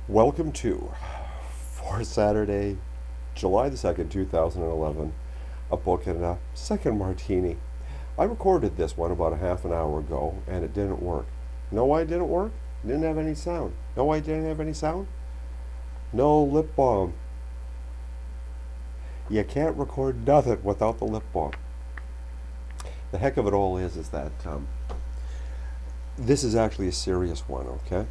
Welcome to, for Saturday, July the 2nd, 2011, a book and a second martini. I recorded this one about a half an hour ago, and it didn't work. Know why it didn't work? It didn't have any sound. Know why it didn't have any sound? No lip balm. You can't record nothing without the lip balm. The heck of it all is that this is actually a serious one, okay?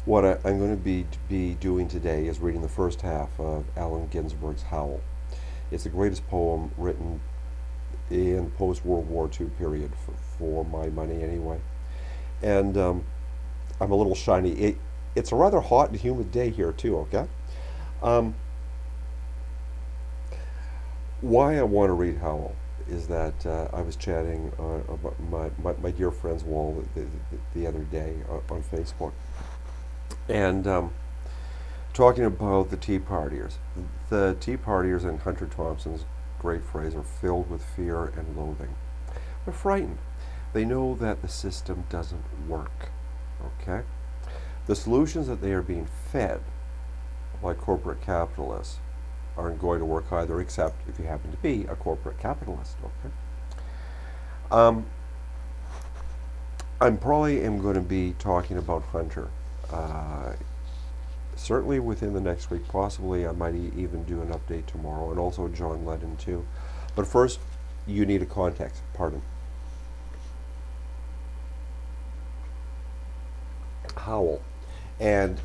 What I'm going to be doing today is reading the first half of Allen Ginsberg's Howl. It's the greatest poem written in the post-World War II period, for my money anyway. And I'm a little shiny. It's a rather hot and humid day here too, okay? Why I want to read Howl is that I was chatting about my dear friend's wall the other day on Facebook, and talking about the Tea Partiers. The Tea Partiers, in Hunter Thompson's great phrase, are filled with fear and loathing. They're frightened. They know that the system doesn't work. Okay? The solutions that they are being fed by corporate capitalists aren't going to work either, except if you happen to be a corporate capitalist. Okay? I'm probably am going to be talking about Hunter. Certainly within the next week, possibly I might even do an update tomorrow, and also John Lennon too. But first, you need a context. Pardon. Howl, and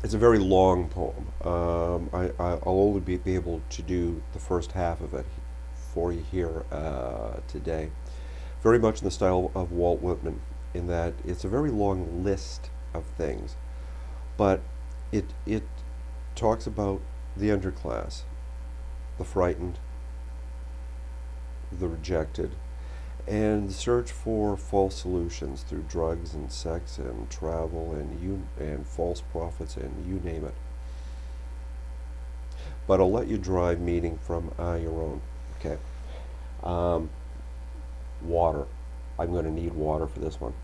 it's a very long poem. I'll only be able to do the first half of it for you here today. Very much in the style of Walt Whitman, in that it's a very long list of things, but it talks about the underclass, the frightened, the rejected, and the search for false solutions through drugs and sex and travel and false prophets and you name it. But I'll let you derive meaning from your own. Okay. Water. I'm going to need water for this one.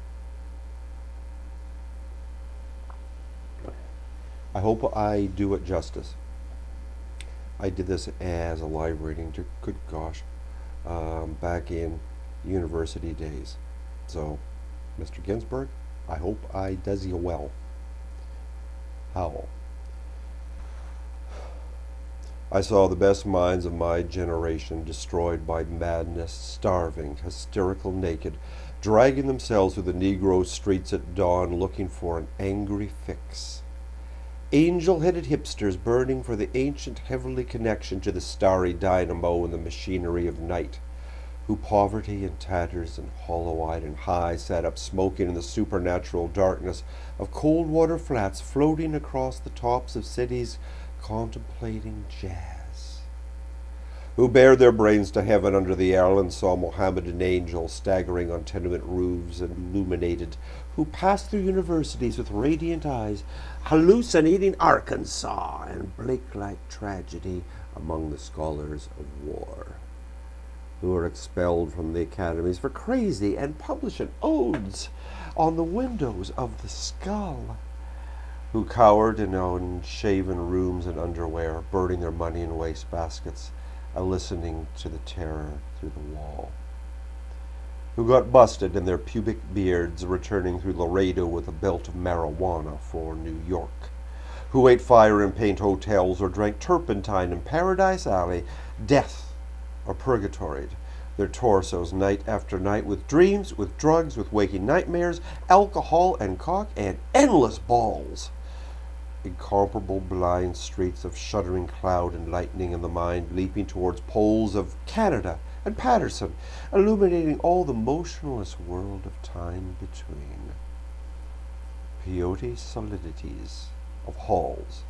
I hope I do it justice. I did this as a live reading, good gosh, back in university days. So, Mr. Ginsberg, I hope I does you well. Howl. I saw the best minds of my generation destroyed by madness, starving, hysterical, naked, dragging themselves through the Negro streets at dawn looking for an angry fix. Angel-headed hipsters burning for the ancient heavenly connection to the starry dynamo and the machinery of night, who poverty and tatters and hollow-eyed and high sat up smoking in the supernatural darkness of cold water flats floating across the tops of cities contemplating jazz, who bared their brains to heaven under the aisle and saw Mohammedan angels staggering on tenement roofs and illuminated, who passed through universities with radiant eyes, hallucinating Arkansas and Blake-like tragedy among the scholars of war, who were expelled from the academies for crazy and publishing odes on the windows of the skull, who cowered in unshaven rooms and underwear, burning their money in wastebaskets, listening to the terror through the wall, who got busted in their pubic beards returning through Laredo with a belt of marijuana for New York, who ate fire in paint hotels or drank turpentine in Paradise Alley, death or purgatoried their torsos night after night with dreams, with drugs, with waking nightmares, alcohol and cock, and endless balls. Incomparable blind streets of shuddering cloud and lightning in the mind, leaping towards poles of Canada and Patterson, illuminating all the motionless world of time between. Peyote solidities of halls,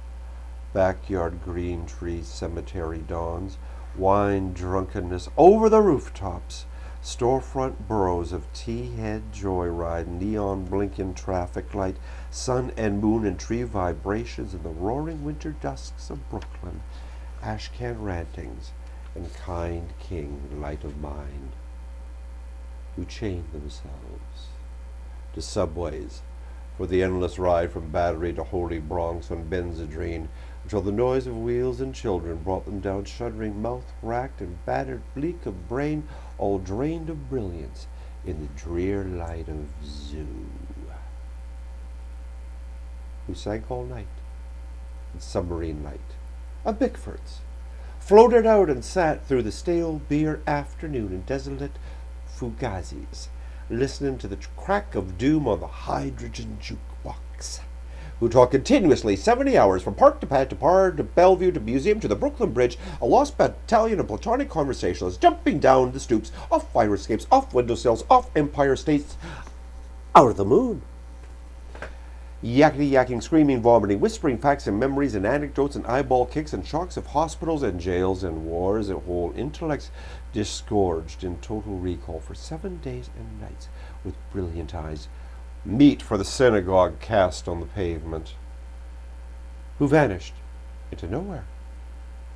backyard green tree cemetery dawns, wine drunkenness over the rooftops, storefront burrows of tea-head joyride, neon blinking traffic light, sun and moon and tree vibrations in the roaring winter dusks of Brooklyn, ashcan rantings, and kind king light of mind, who chained themselves to subways for the endless ride from Battery to Holy Bronx on Benzedrine, until the noise of wheels and children brought them down shuddering, mouth-racked and battered, bleak of brain, all drained of brilliance in the drear light of Zoo, who sank all night in submarine light of Bickford's, floated out and sat through the stale beer afternoon in desolate Fugazis, listening to the crack of doom on the hydrogen jukebox, who talked continuously 70 hours from park to pad to bar to Bellevue to museum to the Brooklyn Bridge, a lost battalion of platonic conversationalists jumping down the stoops, off fire escapes, off windowsills, off Empire States, out of the moon. Yakety yakking, screaming, vomiting, whispering facts and memories and anecdotes and eyeball kicks and shocks of hospitals and jails and wars and whole intellects disgorged in total recall for 7 days and nights with brilliant eyes, meat for the synagogue cast on the pavement, who vanished into nowhere.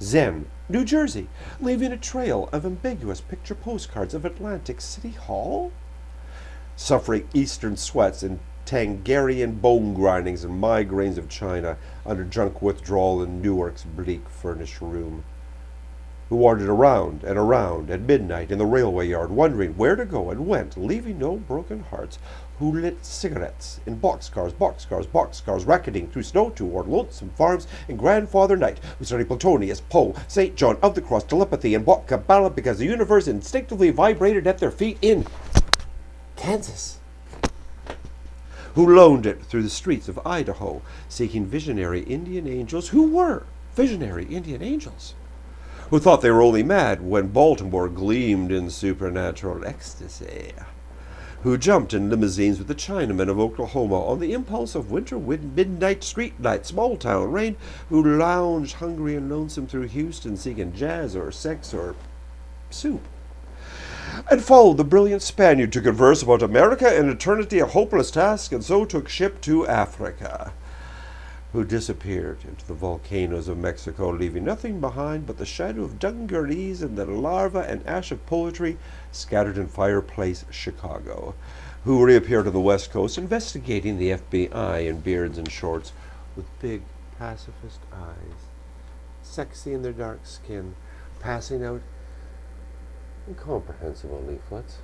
Zen, New Jersey, leaving a trail of ambiguous picture postcards of Atlantic City Hall, suffering eastern sweats and Tangarian bone grindings and migraines of China under junk withdrawal in Newark's bleak furnished room, who wandered around and around at midnight in the railway yard, wondering where to go, and went, leaving no broken hearts, who lit cigarettes in boxcars, racketing through snow toward lonesome farms in Grandfather Night, who studied Platonius, Poe, St. John of the Cross, telepathy, and bought Kabbalah because the universe instinctively vibrated at their feet in Kansas, who loaned it through the streets of Idaho, seeking visionary Indian angels who were visionary Indian angels, who thought they were only mad when Baltimore gleamed in supernatural ecstasy, who jumped in limousines with the Chinamen of Oklahoma on the impulse of winter wind, midnight street light, small town rain, who lounged hungry and lonesome through Houston seeking jazz or sex or soup, and followed the brilliant Spaniard to converse about America and eternity, a hopeless task, and so took ship to Africa, who disappeared into the volcanoes of Mexico, leaving nothing behind but the shadow of dungarees and the larva and ash of poetry scattered in fireplace Chicago, who reappeared on the West Coast, investigating the FBI in beards and shorts, with big pacifist eyes, sexy in their dark skin, passing out incomprehensible leaflets,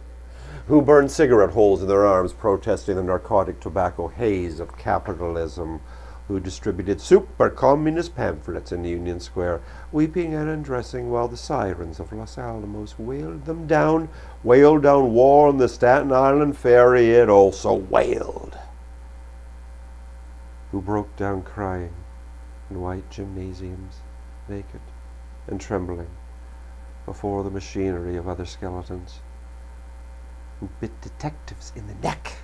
who burned cigarette holes in their arms, protesting the narcotic tobacco haze of capitalism, who distributed super communist pamphlets in Union Square, weeping and undressing while the sirens of Los Alamos wailed down war on the Staten Island ferry. It also wailed, who broke down crying in white gymnasiums, naked and trembling before the machinery of other skeletons, who bit detectives in the neck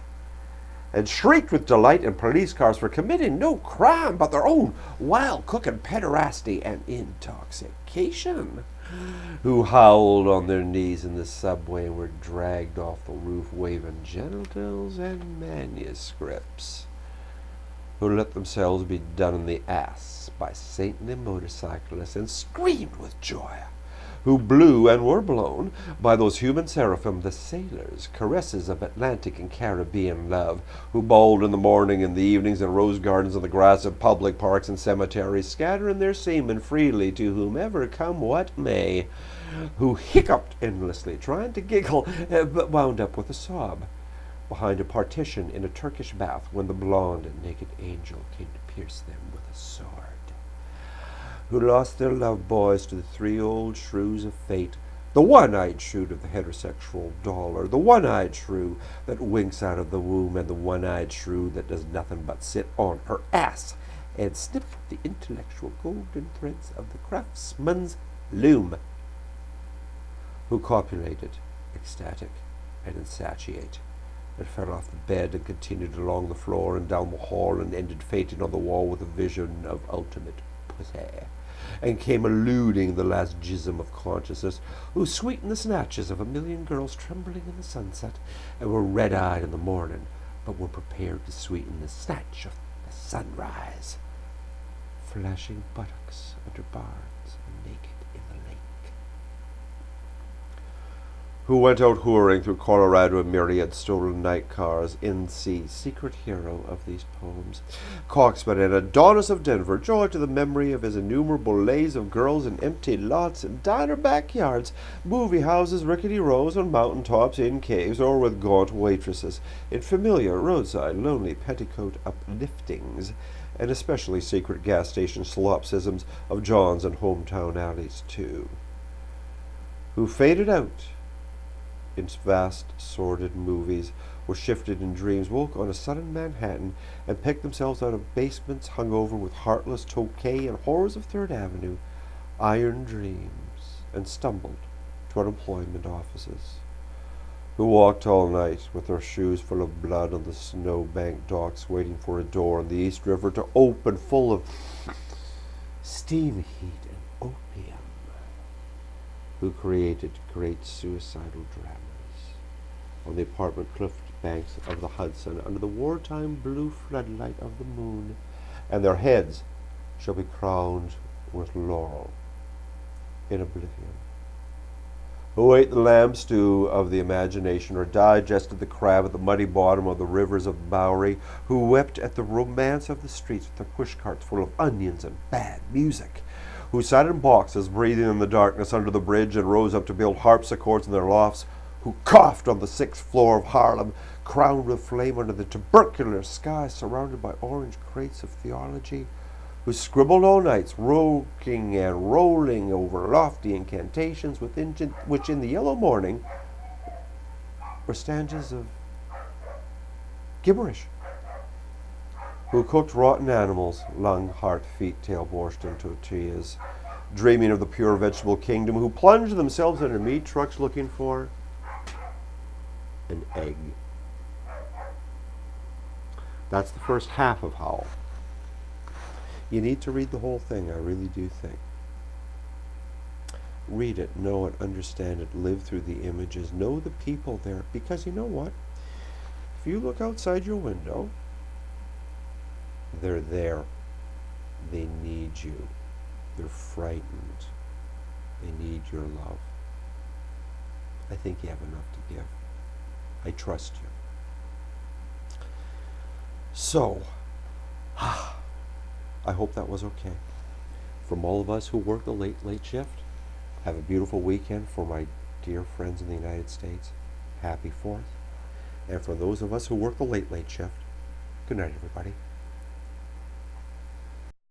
and shrieked with delight in police cars for committing no crime but their own wild cooking pederasty and intoxication, who howled on their knees in the subway and were dragged off the roof waving genitals and manuscripts, who let themselves be done in the ass by saintly motorcyclists and screamed with joy, who blew and were blown by those human seraphim, the sailors, caresses of Atlantic and Caribbean love, who bawled in the morning and the evenings in rose gardens on the grass of public parks and cemeteries, scattering their semen freely to whomever come what may, who hiccuped endlessly, trying to giggle, but wound up with a sob behind a partition in a Turkish bath when the blonde and naked angel came to pierce them with a sword, who lost their love boys to the three old shrews of fate, the one-eyed shrew of the heterosexual dollar, the one-eyed shrew that winks out of the womb, and the one-eyed shrew that does nothing but sit on her ass and snip the intellectual golden threads of the craftsman's loom, who copulated, ecstatic and insatiate, and fell off the bed and continued along the floor and down the hall and ended fainting on the wall with a vision of ultimate pussy, and came eluding the last jism of consciousness, who sweetened the snatches of a million girls trembling in the sunset, and were red-eyed in the morning, but were prepared to sweeten the snatch of the sunrise, flashing buttocks under barns and naked in the lake, who went out whoring through Colorado in myriad stolen night cars, N.C., secret hero of these poems. Coxman and Adonis of Denver, joy to the memory of his innumerable lays of girls in empty lots and diner backyards, movie houses, rickety rows on mountain tops, in caves, or with gaunt waitresses, in familiar roadside lonely petticoat upliftings, and especially secret gas station solipsisms of John's and hometown alleys too, who faded out in vast, sordid movies, were shifted in dreams, woke on a sudden Manhattan, and picked themselves out of basements hung over with heartless Tokay and horrors of Third Avenue, iron dreams, and stumbled to unemployment offices, who walked all night with their shoes full of blood on the snow-banked docks, waiting for a door on the East River to open full of steam heat and opium, who created great suicidal dramas on the apartment cliff banks of the Hudson under the wartime blue floodlight of the moon, and their heads shall be crowned with laurel in oblivion, who ate the lamb stew of the imagination or digested the crab at the muddy bottom of the rivers of Bowery, who wept at the romance of the streets with their pushcarts full of onions and bad music, who sat in boxes breathing in the darkness under the bridge and rose up to build harpsichords in their lofts, who coughed on the 6th floor of Harlem, crowned with flame under the tubercular sky, surrounded by orange crates of theology, who scribbled all nights, rocking and rolling over lofty incantations which in the yellow morning were stanzas of gibberish, who cooked rotten animals, lung, heart, feet, tail, borscht, and tortillas, dreaming of the pure vegetable kingdom, who plunged themselves into meat trucks looking for an egg. That's the first half of Howl. You need to read the whole thing, I really do think. Read it, know it, understand it, live through the images, know the people there, because you know what? If you look outside your window, they're there. They need you. They're frightened. They need your love. I think you have enough to give. I trust you. So, I hope that was okay. From all of us who work the late shift, have a beautiful weekend. For my dear friends in the United States, happy 4th. And for those of us who work the late shift, good night, everybody.